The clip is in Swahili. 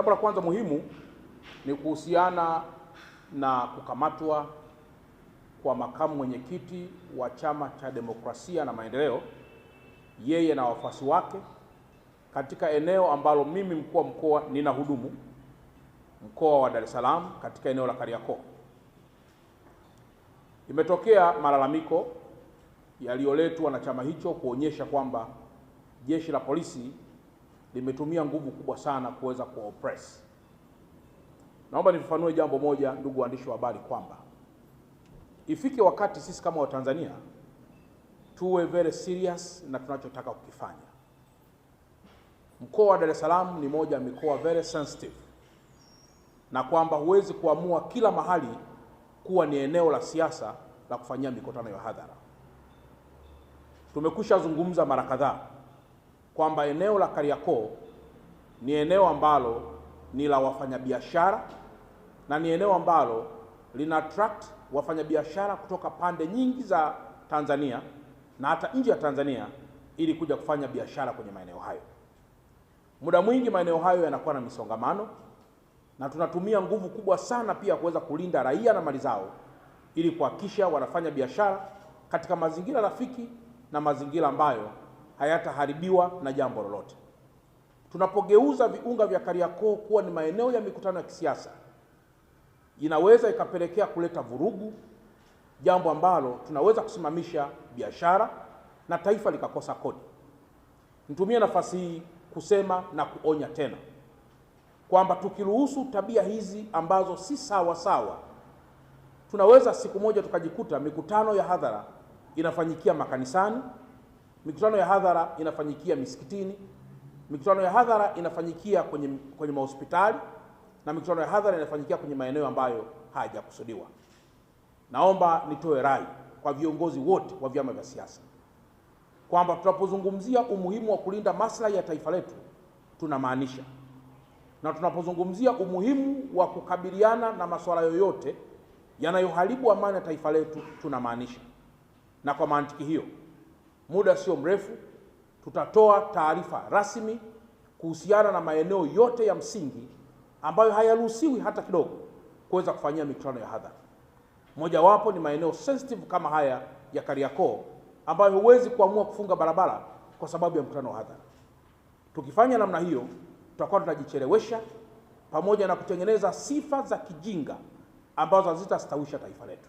Jambo la kwanza muhimu ni kuhusiana na kukamatwa kwa makamu mwenyekiti wa Chama cha Demokrasia na Maendeleo, yeye na wafuasi wake katika eneo ambalo mimi mkuu wa mkoa ninahudumu, mkoa wa Dar es Salaam, katika eneo la Kariakoo. Imetokea malalamiko yaliyoletwa na chama hicho kuonyesha kwamba jeshi la polisi limetumia nguvu kubwa sana kuweza kuoppress. Naomba nifafanue jambo moja, ndugu waandishi wa habari, kwamba ifike wakati sisi kama Watanzania tuwe very serious na tunachotaka kukifanya. Mkoa wa Dar es Salaam ni moja ya mikoa very sensitive, na kwamba huwezi kuamua kila mahali kuwa ni eneo la siasa la kufanyia mikutano ya hadhara. Tumekwisha zungumza mara kadhaa kwamba eneo la Kariakoo ni eneo ambalo ni la wafanyabiashara na ni eneo ambalo lina attract wafanyabiashara kutoka pande nyingi za Tanzania na hata nje ya Tanzania ili kuja kufanya biashara kwenye maeneo hayo. Muda mwingi maeneo hayo yanakuwa na misongamano, na tunatumia nguvu kubwa sana pia kuweza kulinda raia na mali zao ili kuhakikisha wanafanya biashara katika mazingira rafiki na mazingira ambayo hayataharibiwa na jambo lolote. Tunapogeuza viunga vya Kariakoo kuwa ni maeneo ya mikutano ya kisiasa, inaweza ikapelekea kuleta vurugu, jambo ambalo tunaweza kusimamisha biashara na taifa likakosa kodi. Nitumie nafasi hii kusema na kuonya tena kwamba tukiruhusu tabia hizi ambazo si sawa sawa, tunaweza siku moja tukajikuta mikutano ya hadhara inafanyikia makanisani, mikutano ya hadhara inafanyikia misikitini, mikutano ya hadhara inafanyikia kwenye mahospitali, na mikutano ya hadhara inafanyikia kwenye maeneo ambayo hayajakusudiwa. Naomba nitoe rai kwa viongozi wote wa vyama vya siasa kwamba tunapozungumzia umuhimu wa kulinda maslahi ya taifa letu tunamaanisha, na tunapozungumzia umuhimu wa kukabiliana na masuala yoyote yanayoharibu amani ya taifa letu tunamaanisha. Na kwa mantiki hiyo, muda sio mrefu tutatoa taarifa rasmi kuhusiana na maeneo yote ya msingi ambayo hayaruhusiwi hata kidogo kuweza kufanyia mikutano ya hadhara. Mojawapo ni maeneo sensitive kama haya ya Kariakoo ambayo huwezi kuamua kufunga barabara kwa sababu ya mkutano wa hadhara. Tukifanya namna hiyo, tutakuwa tunajichelewesha pamoja na kutengeneza sifa za kijinga ambazo hazitastawisha taifa letu.